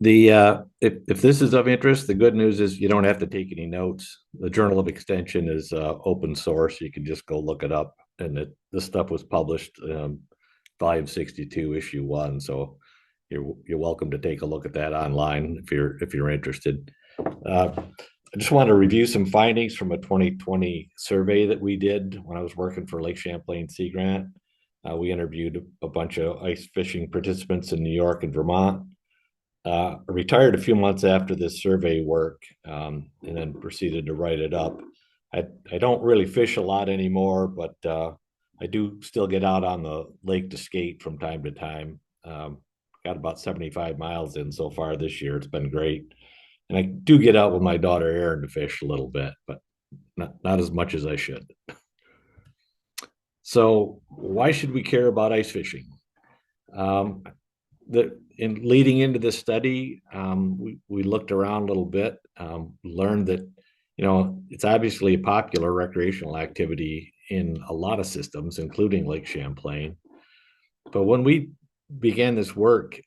If this is of interest, the good news is you don't have to take any notes. The Journal of Extension is open source. You can just go look it up, and this stuff was published volume 62, issue 1. So you're welcome to take a look at that online if you're interested. I just want to review some findings from a 2020 survey that we did when I was working for Lake Champlain Sea Grant. We interviewed a bunch of ice fishing participants in New York and Vermont. Retired a few months after this survey work, and then proceeded to write it up. I don't really fish a lot anymore, but I do still get out on the lake to skate from time to time. Got about 75 miles in so far this year. It's been great. And I do get out with my daughter Erin to fish a little bit, but not as much as I should. So why should we care about ice fishing? In leading into this study, we looked around a little bit, learned that, it's obviously a popular recreational activity in a lot of systems, including Lake Champlain. But when we began this work,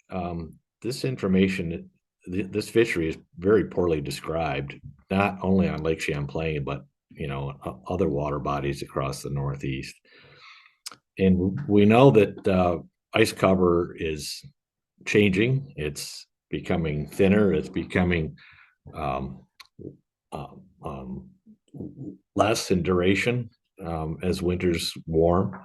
this information, this fishery is very poorly described, not only on Lake Champlain, but, other water bodies across the Northeast. And we know that ice cover is changing. It's becoming thinner. It's becoming less in duration as winters warm.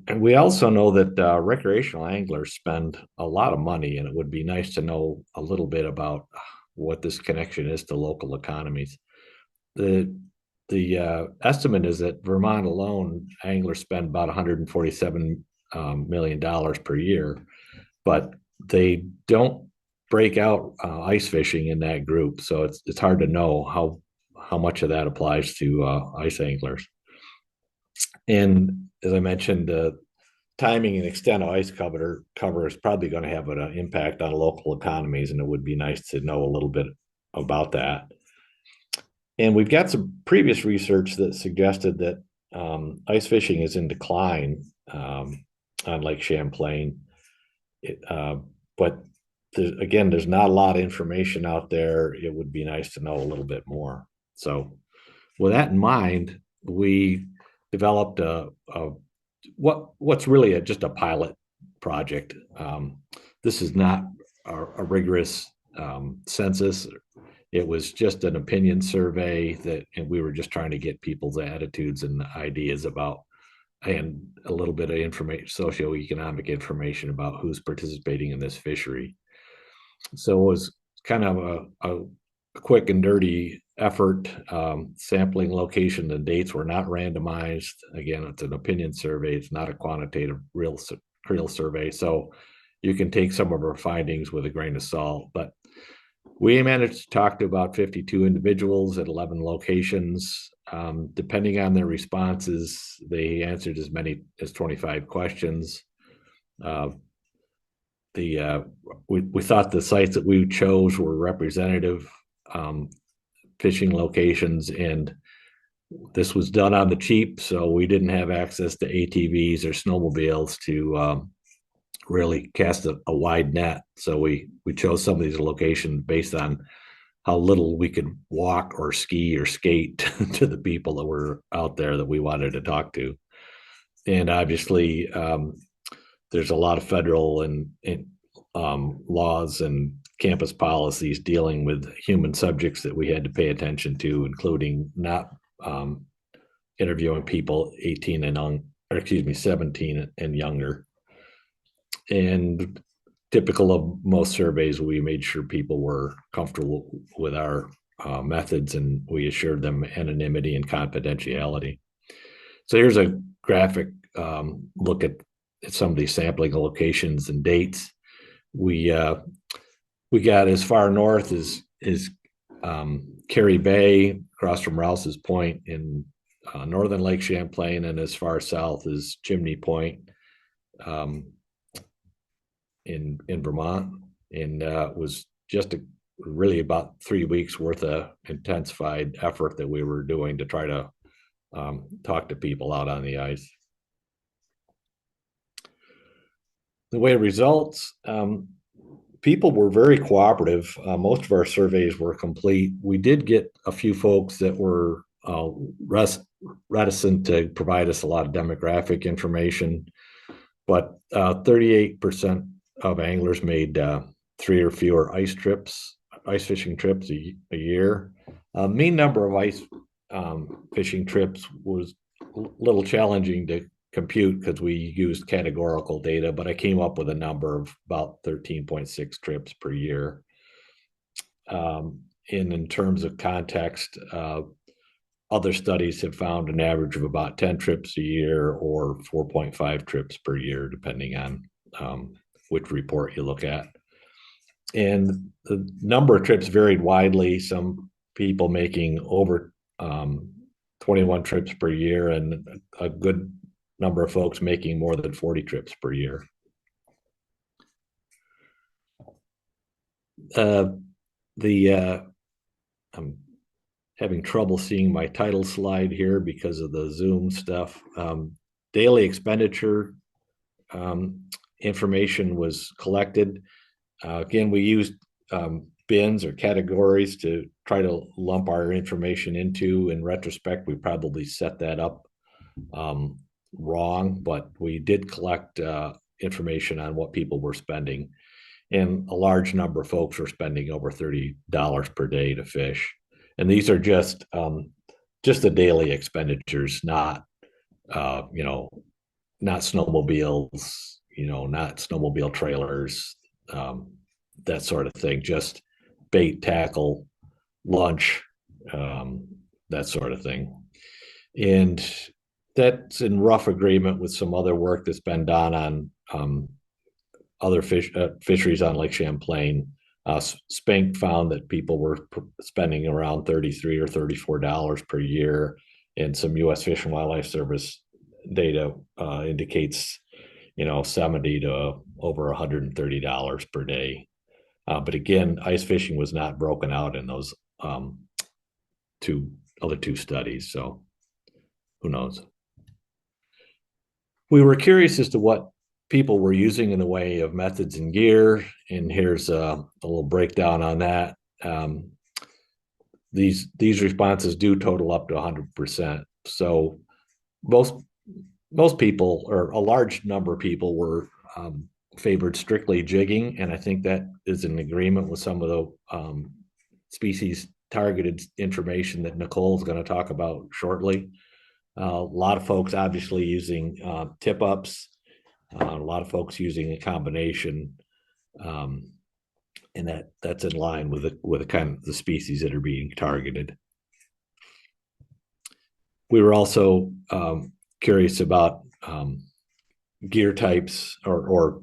And we also know that recreational anglers spend a lot of money, and it would be nice to know a little bit about what this connection is to local economies. The estimate is that Vermont alone, anglers spend about $147 million per year, but they don't break out ice fishing in that group. So it's hard to know how much of that applies to ice anglers. And as I mentioned, timing and extent of ice cover is probably going to have an impact on local economies, and it would be nice to know a little bit about that. And we've got some previous research that suggested that ice fishing is in decline on Lake Champlain. But there's not a lot of information out there. It would be nice to know a little bit more. So with that in mind, we developed what's really just a pilot project. This is not a rigorous census. It was just an opinion survey and we were just trying to get people's attitudes and ideas about, and a little bit of information, socioeconomic information about who's participating in this fishery. So it was kind of a quick and dirty effort. Sampling location and dates were not randomized. Again, it's an opinion survey. It's not a quantitative real creel survey. So you can take some of our findings with a grain of salt. But we managed to talk to about 52 individuals at 11 locations. Depending on their responses, they answered as many as 25 questions. We thought the sites that we chose were representative fishing locations, and this was done on the cheap, so we didn't have access to ATVs or snowmobiles to really cast a wide net. So we chose some of these locations based on how little we could walk or ski or skate to the people that were out there that we wanted to talk to. And obviously, there's a lot of federal and laws and campus policies dealing with human subjects that we had to pay attention to, including not interviewing people 18 and 17 and younger. And typical of most surveys, we made sure people were comfortable with our methods, and we assured them anonymity and confidentiality. So here's a graphic look at some of these sampling locations and dates. We got as far north as Carey Bay, across from Rouse's Point in northern Lake Champlain, and as far south as Chimney Point in Vermont. And it was just really about 3 weeks worth of intensified effort that we were doing to try to talk to people out on the ice. The way it results, people were very cooperative. Most of our surveys were complete. We did get a few folks that were reticent to provide us a lot of demographic information, but 38% of anglers made 3 or fewer ice fishing trips a year. Mean number of ice fishing trips was a little challenging to compute because we used categorical data, but I came up with a number of about 13.6 trips per year. In terms of context, other studies have found an average of about 10 trips a year or 4.5 trips per year, depending on which report you look at. And the number of trips varied widely. Some people making over 21 trips per year, and a good number of folks making more than 40 trips per year. I'm having trouble seeing my title slide here because of the Zoom stuff. Daily expenditure information was collected. Again, we used bins or categories to try to lump our information into. In retrospect, we probably set that up wrong, but we did collect information on what people were spending. And a large number of folks were spending over $30 per day to fish. And these are just the daily expenditures, not not snowmobiles, not snowmobile trailers, that sort of thing. Just bait, tackle, lunch, that sort of thing. And that's in rough agreement with some other work that's been done on other fisheries on Lake Champlain. Spink found that people were spending around $33 or $34 per year, and some U.S. Fish and Wildlife Service data indicates, 70 to over $130 per day. But again, ice fishing was not broken out in those other two studies, so who knows? We were curious as to what people were using in the way of methods and gear, and here's a little breakdown on that. These responses do total up to 100%. So most people, or a large number of people, were favored strictly jigging, and I think that is in agreement with some of the species targeted information that Nicole is going to talk about shortly. A lot of folks obviously using tip ups. A lot of folks using a combination, and that's in line with the kind of the species that are being targeted. We were also curious about gear types or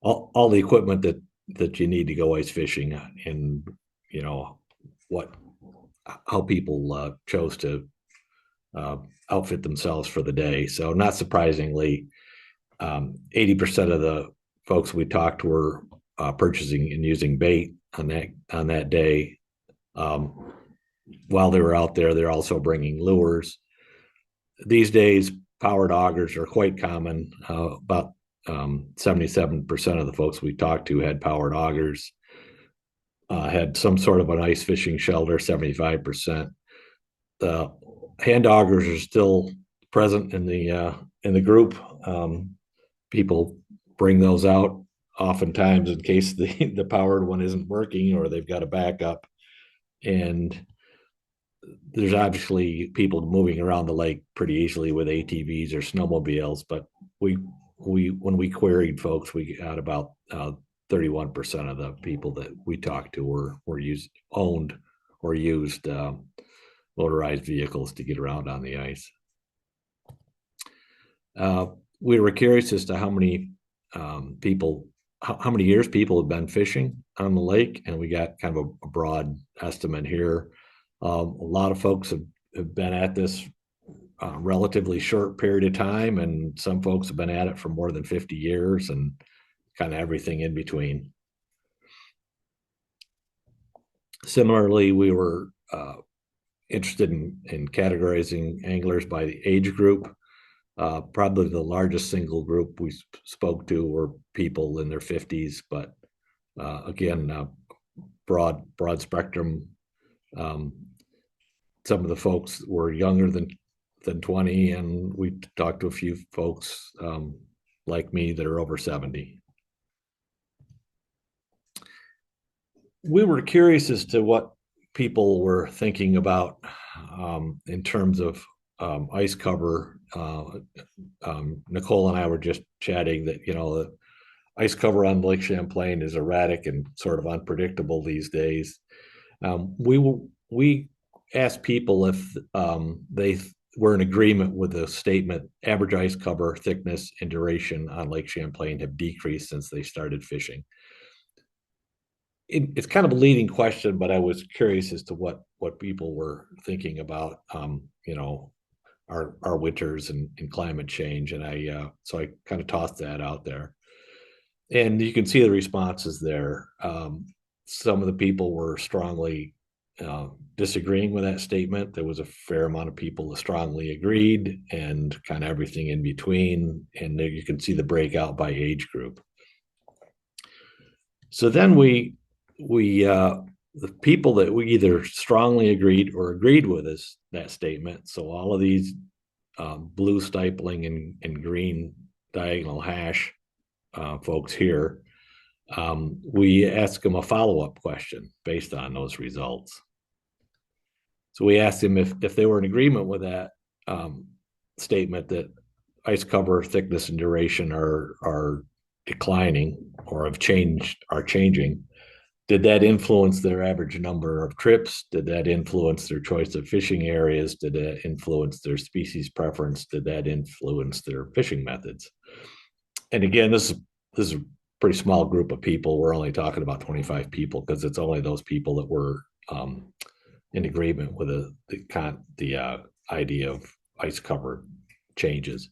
all the equipment that you need to go ice fishing, and how people chose to outfit themselves for the day. So not surprisingly, 80% of the folks we talked were purchasing and using bait on that day. While they were out there, they're also bringing lures. These days, powered augers are quite common. About 77% of the folks we talked to had powered augers. Had some sort of an ice fishing shelter, 75%. The hand augers are still present in the group. People bring those out oftentimes in case the powered one isn't working or they've got a backup. And there's obviously people moving around the lake pretty easily with ATVs or snowmobiles, but when we queried folks, we got about 31% of the people that we talked to were owned or used motorized vehicles to get around on the ice. We were curious as to how many years people have been fishing on the lake, and we got kind of a broad estimate here. A lot of folks have been at this relatively short period of time, and some folks have been at it for more than 50 years, and kind of everything in between. Similarly, we were interested in categorizing anglers by the age group. Probably the largest single group we spoke to were people in their 50s, but Again, broad spectrum. Some of the folks were younger than 20, and we talked to a few folks like me that are over 70. We were curious as to what people were thinking about in terms of ice cover. Nicole and I were just chatting that, the ice cover on Lake Champlain is erratic and sort of unpredictable these days. We asked people if they were in agreement with the statement, average ice cover thickness and duration on Lake Champlain have decreased since they started fishing. It's kind of a leading question, but I was curious as to what people were thinking about, our winters and climate change. And so I kind of tossed that out there. And you can see the responses there. Some of the people were strongly disagreeing with that statement. There was a fair amount of people that strongly agreed, and kind of everything in between. And there you can see the breakout by age group. So then the people that we either strongly agreed or agreed with that statement. So all of these blue stippling and green diagonal hash folks here, we asked them a follow-up question based on those results. So we asked them if they were in agreement with that statement that ice cover thickness and duration are declining or are changing. Did that influence their average number of trips? Did that influence their choice of fishing areas? Did that influence their species preference? Did that influence their fishing methods? And again, this is a pretty small group of people. We're only talking about 25 people because it's only those people that were in agreement with the idea of ice cover changes.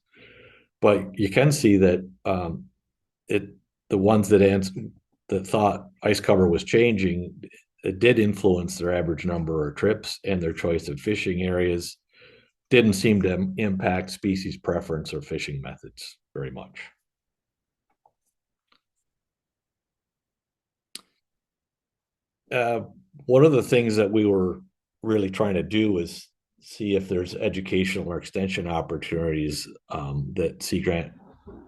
But you can see that the ones that thought ice cover was changing, it did influence their average number of trips and their choice of fishing areas. Didn't seem to impact species preference or fishing methods very much. One of the things that we were really trying to do is see if there's educational or extension opportunities that Sea Grant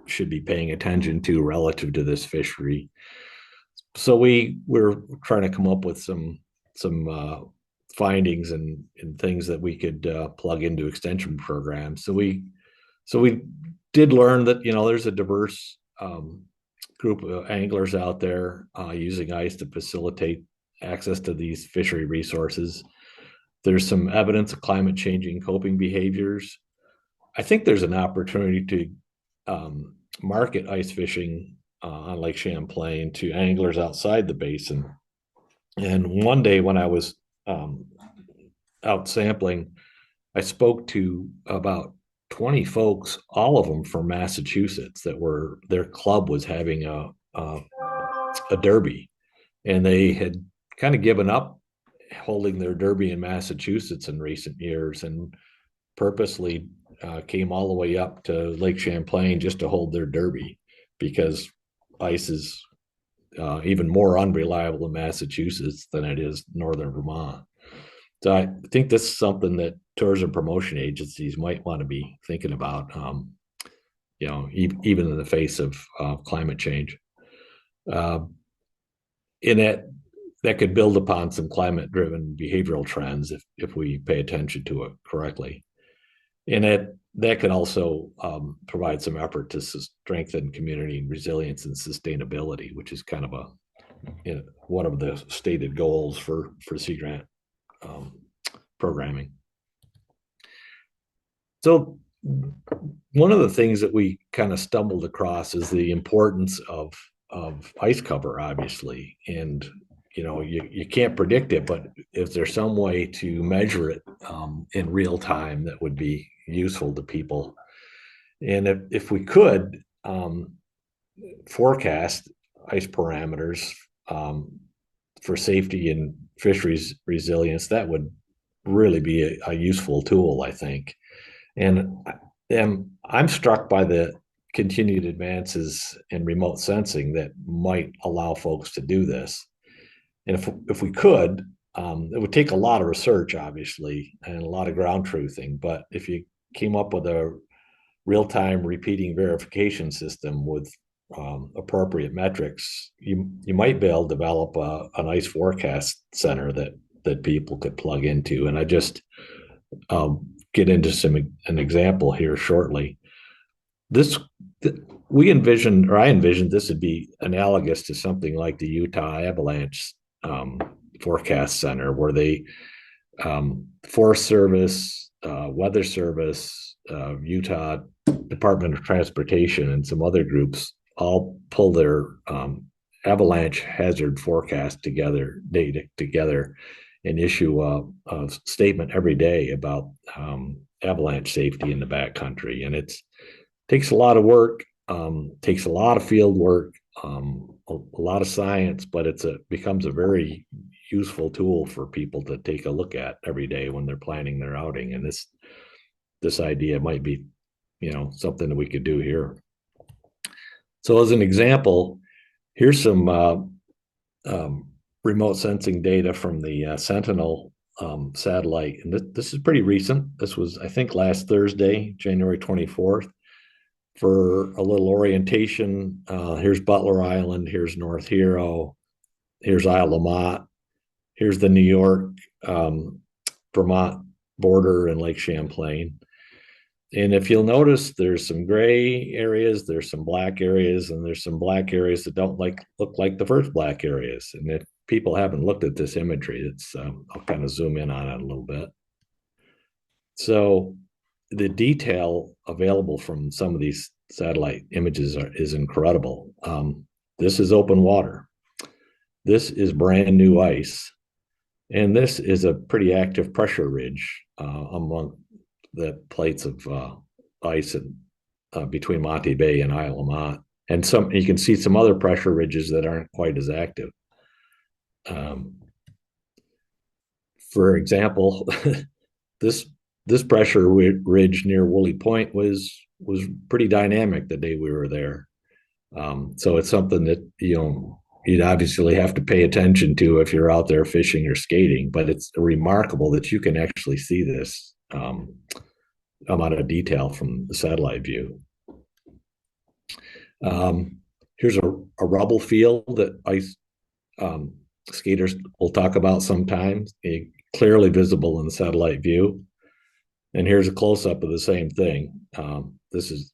should be paying attention to relative to this fishery. So we're trying to come up with some findings and things that we could plug into extension programs. So we did learn that there's a diverse group of anglers out there using ice to facilitate access to these fishery resources. There's some evidence of climate changing coping behaviors. I think there's an opportunity to market ice fishing on Lake Champlain to anglers outside the basin. And one day when I was out sampling, I spoke to about 20 folks, all of them from Massachusetts, their club was having a derby, and they had kind of given up holding their derby in Massachusetts in recent years and purposely came all the way up to Lake Champlain just to hold their derby because ice is even more unreliable in Massachusetts than it is northern Vermont. So I think this is something that tourism promotion agencies might want to be thinking about, even in the face of climate change. In that could build upon some climate-driven behavioral trends if we pay attention to it correctly. And that could also provide some effort to strengthen community resilience and sustainability, which is kind of one of the stated goals for Sea Grant programming. So one of the things that we kind of stumbled across is the importance of ice cover, obviously. And you can't predict it, but is there some way to measure it in real time that would be useful to people? And if we could forecast ice parameters for safety and fisheries resilience, that would really be a useful tool, I think. And I'm struck by the continued advances in remote sensing that might allow folks to do this. And if we could, it would take a lot of research, obviously, and a lot of ground truthing. But if you came up with a real-time repeating verification system with appropriate metrics, you might be able to develop a nice forecast center that people could plug into. And I just get into an example here shortly. This we envisioned, or I envisioned, this would be analogous to something like the Utah Avalanche um, Forecast Center, where they Forest Service, Weather Service, Utah Department of Transportation, and some other groups all pull their avalanche hazard forecast data together, and issue a statement every day about avalanche safety in the backcountry. And it takes a lot of work, takes a lot of field work, a lot of science, but becomes a very useful tool for people to take a look at every day when they're planning their outing. And this idea might be, something that we could do here. So as an example, here's some remote sensing data from the Sentinel satellite. And this is pretty recent. This was, I think, last Thursday, January 24th. For a little orientation, here's Butler Island, here's North Hero, here's Isle La Motte, here's the New York, Vermont border and Lake Champlain. And if you'll notice, there's some gray areas, there's some black areas, and there's some black areas that don't look like the first black areas. And if people haven't looked at this imagery, I'll kind of zoom in on it a little bit. So the detail available from some of these satellite images is incredible. This is open water. This is brand new ice. And this is a pretty active pressure ridge among the plates of ice between Monte Bay and Isle La Motte. And you can see some other pressure ridges that aren't quite as active. For example, this pressure ridge near Woolly Point was pretty dynamic the day we were there. So it's something that you'd obviously have to pay attention to if you're out there fishing or skating. But it's remarkable that you can actually see this amount of detail from the satellite view. Here's a rubble field that ice skaters will talk about sometimes, clearly visible in the satellite view. And here's a close-up of the same thing. This is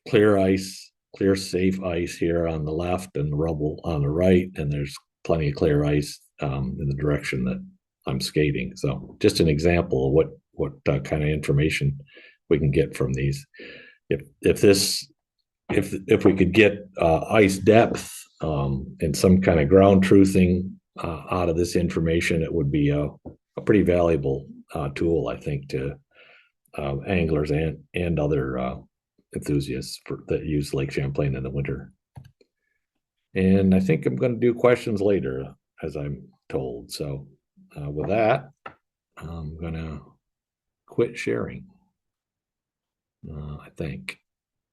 clear ice, clear safe ice here on the left and the rubble on the right, and there's plenty of clear ice in the direction that I'm skating. So just an example of what kind of information we can get from these. If we could get ice depth and some kind of ground truthing out of this information, it would be a pretty valuable tool, I think, to anglers and other enthusiasts that use Lake Champlain in the winter. And I think I'm going to do questions later, as I'm told. So with that, I'm going to quit sharing. I think.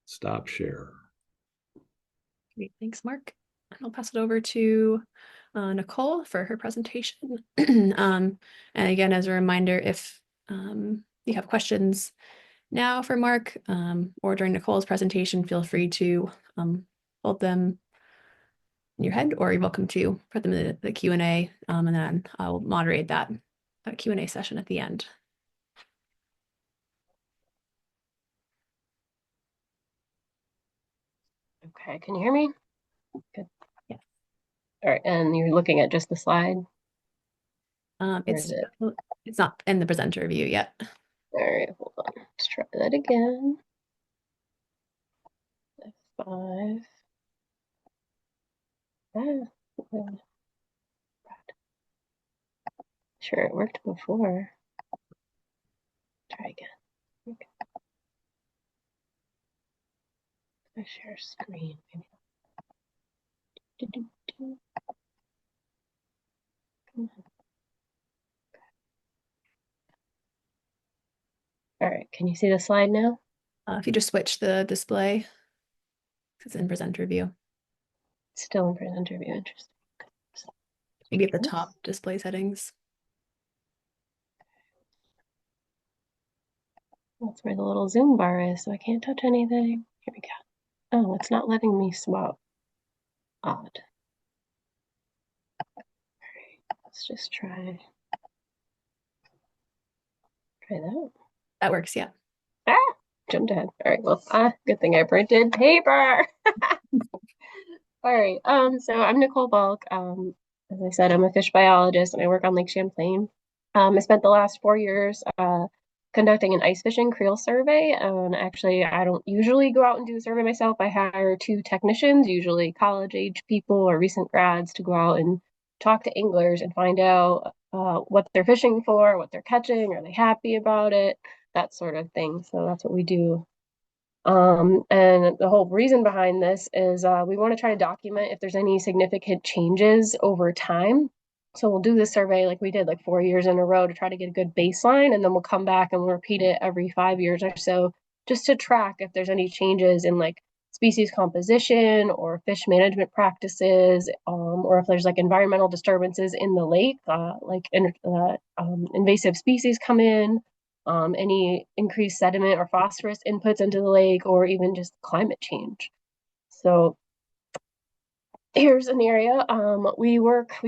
Stop share. Great, thanks, Mark. I'll pass it over to Nicole for her presentation. And again, as a reminder, if you have questions now for Mark or during Nicole's presentation, feel free to hold them in your head, or you're welcome to put them in the Q&A, and then I'll moderate that Q&A session at the end. Okay, can you hear me? Good. Yeah. All right, and you're looking at just the slide? It's not in the presenter view yet. All right, hold on. Let's try that again. F5. Sure, it worked before. Try again. Okay. I share screen. Maybe. Come on. All right, can you see the slide now? If you just switch the display. It's in presenter view. Still in presenter view. Interesting. Maybe at the top display settings. That's where the little zoom bar is, so I can't touch anything. Here we go. Oh, it's not letting me swap. Odd. All right, let's just try that. That works, yeah. Ah, jumped ahead. All right, well, good thing I printed paper. All right, so I'm Nicole Balk. As I said, I'm a fish biologist and I work on Lake Champlain. I spent the last 4 years conducting an ice fishing creel survey. And actually, I don't usually go out and do the survey myself. I hire 2 technicians, usually college-age people or recent grads, to go out and talk to anglers and find out what they're fishing for, what they're catching, are they happy about it, that sort of thing. So that's what we do. And the whole reason behind this is we want to try to document if there's any significant changes over time. So we'll do this survey like we did like 4 years in a row to try to get a good baseline, and then we'll come back and we'll repeat it every 5 years or so just to track if there's any changes in like species composition or fish management practices, or if there's like environmental disturbances in the lake, like invasive species come in, any increased sediment or phosphorus inputs into the lake, or even just climate change. So here's an area we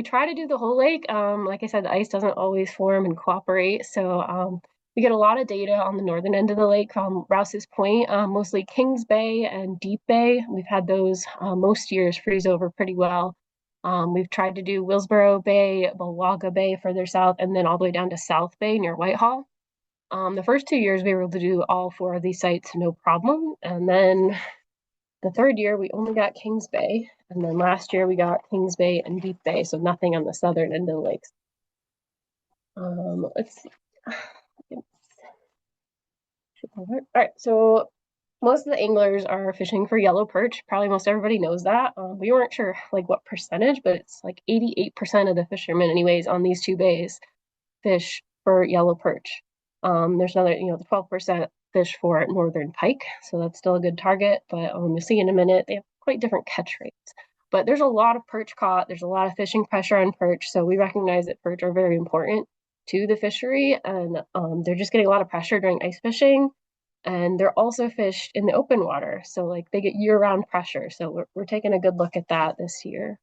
try to do the whole lake. Like I said, the ice doesn't always form and cooperate. So we get a lot of data on the northern end of the lake from Rouse's Point, mostly Kings Bay and Deep Bay. We've had those most years freeze over pretty well. We've tried to do Willsboro Bay, Bulwaga Bay further south, and then all the way down to South Bay near Whitehall. The first 2 years we were able to do all 4 of these sites no problem. And then the third year we only got Kings Bay. And then last year we got Kings Bay and Deep Bay, so nothing on the southern end of the lakes. Let's see. All right, so most of the anglers are fishing for yellow perch. Probably most everybody knows that. We weren't sure like what percentage, but it's like 88% of the fishermen anyways on these 2 bays fish for yellow perch. There's another, the 12% fish for northern pike, so that's still a good target, but you'll see in a minute, they have quite different catch rates. But there's a lot of perch caught, there's a lot of fishing pressure on perch, so we recognize that perch are very important to the fishery, and they're just getting a lot of pressure during ice fishing, and they're also fished in the open water, so like they get year-round pressure, so we're taking a good look at that this year.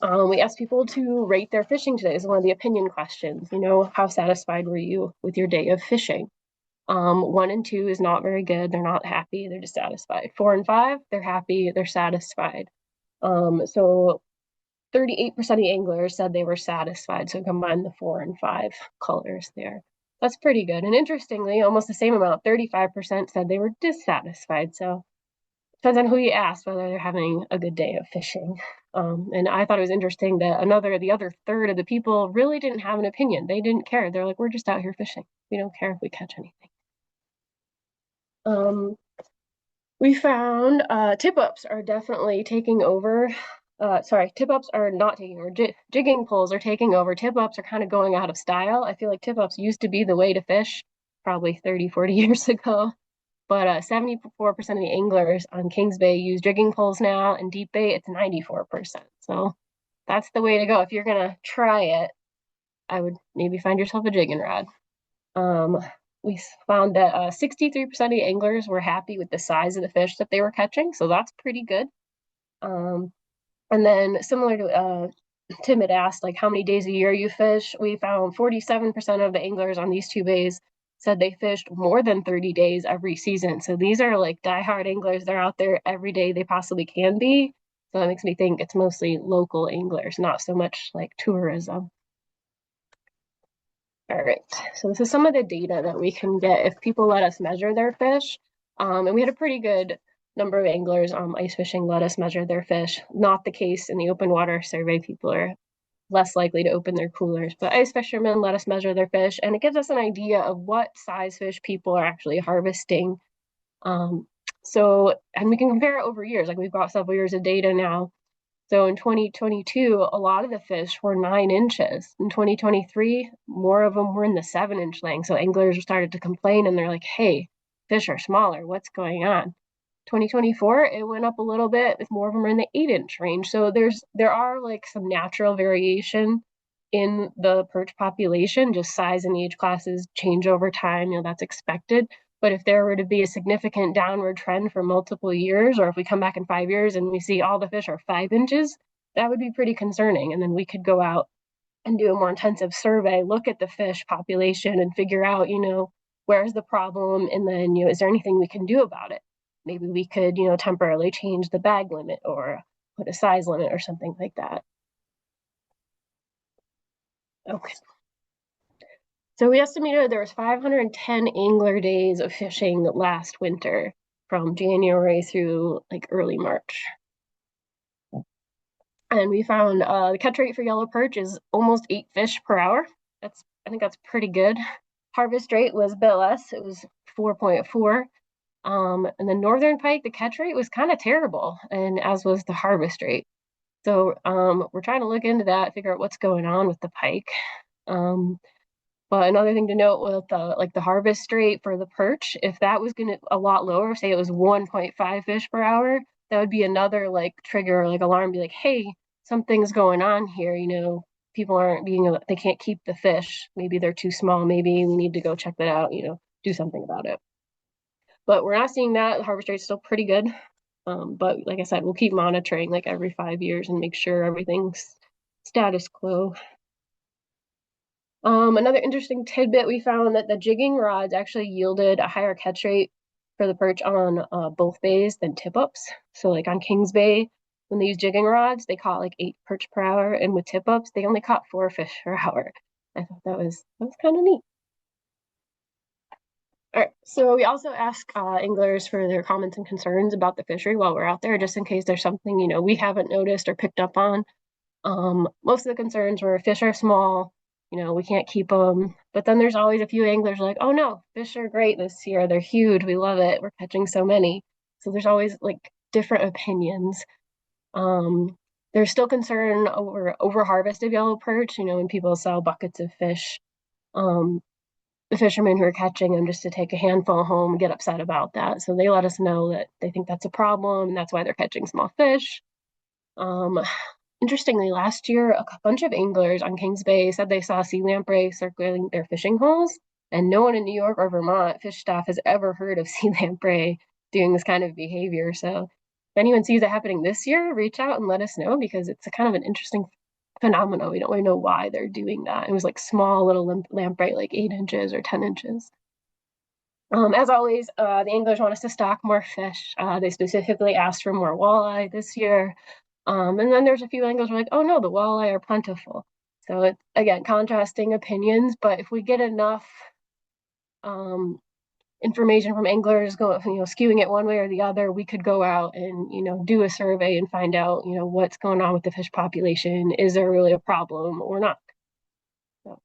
We asked people to rate their fishing today. This is one of the opinion questions. How satisfied were you with your day of fishing? 1 and 2 is not very good. They're not happy. They're dissatisfied. 4 and 5, they're happy. They're satisfied. So 38% of the anglers said they were satisfied. So combine the 4 and 5 colors there. That's pretty good. And interestingly, almost the same amount, 35% said they were dissatisfied. So depends on who you ask whether they're having a good day of fishing. And I thought it was interesting that the other third of the people really didn't have an opinion. They didn't care. They're like, we're just out here fishing. We don't care if we catch anything. We found tip-ups are definitely taking over. Tip-ups are not taking over. Jigging poles are taking over. Tip-ups are kind of going out of style. I feel like tip-ups used to be the way to fish probably 30, 40 years ago. But 74% of the anglers on Kings Bay use jigging poles now, and Deep Bay, it's 94%. So that's the way to go. If you're going to try it, I would maybe find yourself a jigging rod. We found that 63% of the anglers were happy with the size of the fish that they were catching, so that's pretty good. And then similar to Tim had asked, like how many days a year you fish, we found 47% of the anglers on these 2 bays said they fished more than 30 days every season. So these are like diehard anglers. They're out there every day they possibly can be. So that makes me think it's mostly local anglers, not so much like tourism. All right, so this is some of the data that we can get if people let us measure their fish. And we had a pretty good number of anglers ice fishing let us measure their fish. Not the case in the open water survey. People are less likely to open their coolers, but ice fishermen let us measure their fish, and it gives us an idea of what size fish people are actually harvesting. And we can compare it over years, like we've got several years of data now. So in 2022, a lot of the fish were 9 inches. In 2023, more of them were in the 7-inch length. So anglers started to complain and they're like, hey, fish are smaller. What's going on? 2024, it went up a little bit. It's more of them are in the 8-inch range. So there are like some natural variation in the perch population, just size and age classes change over time, that's expected. But if there were to be a significant downward trend for multiple years, or if we come back in 5 years and we see all the fish are 5 inches, that would be pretty concerning. And then we could go out and do a more intensive survey, look at the fish population and figure out, where's the problem? And then, is there anything we can do about it? Maybe we could, temporarily change the bag limit or put a size limit or something like that. Okay. So we estimated there was 510 angler days of fishing last winter from January through like early March. And we found the catch rate for yellow perch is almost 8 fish per hour. I think that's pretty good. Harvest rate was a bit less. It was 4.4. And the northern pike, the catch rate was kind of terrible, and as was the harvest rate. So we're trying to look into that, figure out what's going on with the pike. But another thing to note with the harvest rate for the perch, if that was going to a lot lower, say it was 1.5 fish per hour, that would be another like trigger, like alarm, be like, hey, something's going on here. People aren't they can't keep the fish. Maybe they're too small. Maybe we need to go check that out, do something about it. But we're not seeing that. The harvest rate's still pretty good. But like I said, we'll keep monitoring like every 5 years and make sure everything's status quo. Another interesting tidbit, we found that the jigging rods actually yielded a higher catch rate for the perch on both bays than tip-ups. So like on Kings Bay, when they use jigging rods, they caught like 8 perch per hour, and with tip-ups, they only caught 4 fish per hour. I thought that was kind of neat. All right, so we also ask anglers for their comments and concerns about the fishery while we're out there, just in case there's something, we haven't noticed or picked up on. Most of the concerns were fish are small, we can't keep them. But then there's always a few anglers like, oh no, fish are great this year. They're huge. We love it. We're catching so many. So there's always like different opinions. There's still concern over harvest of yellow perch, when people sell buckets of fish. The fishermen who are catching them just to take a handful home get upset about that. So they let us know that they think that's a problem, and that's why they're catching small fish. Interestingly, last year, a bunch of anglers on Kings Bay said they saw sea lamprey circling their fishing holes, and no one in New York or Vermont fish staff has ever heard of sea lamprey doing this kind of behavior. So if anyone sees it happening this year, reach out and let us know, because it's a kind of an interesting phenomenon. We don't really know why they're doing that. It was like small little lamprey, like 8 inches or 10 inches. As always, the anglers want us to stock more fish. They specifically asked for more walleye this year. And then there's a few anglers who are like, oh no, the walleye are plentiful. So it's, again, contrasting opinions, but if we get enough information from anglers skewing it one way or the other, we could go out and, do a survey and find out, what's going on with the fish population. Is there really a problem or not? So,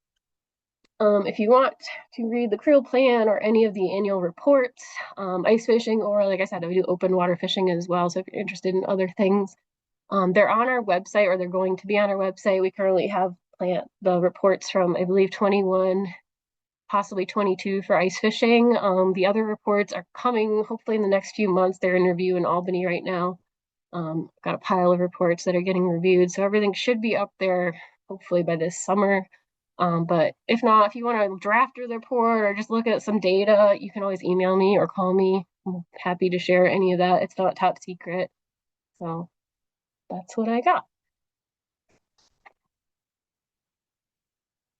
if you want to read the creel plan or any of the annual reports, ice fishing, or like I said, we do open water fishing as well. So if you're interested in other things, they're on our website, or they're going to be on our website. We currently have the reports from, I believe, 21, possibly 22 for ice fishing. The other reports are coming hopefully in the next few months. They're in review in Albany right now. Got a pile of reports that are getting reviewed. So everything should be up there hopefully by this summer. But if not, if you want to draft a report or just look at some data, you can always email me or call me. I'm happy to share any of that. It's not top secret. So that's what I got.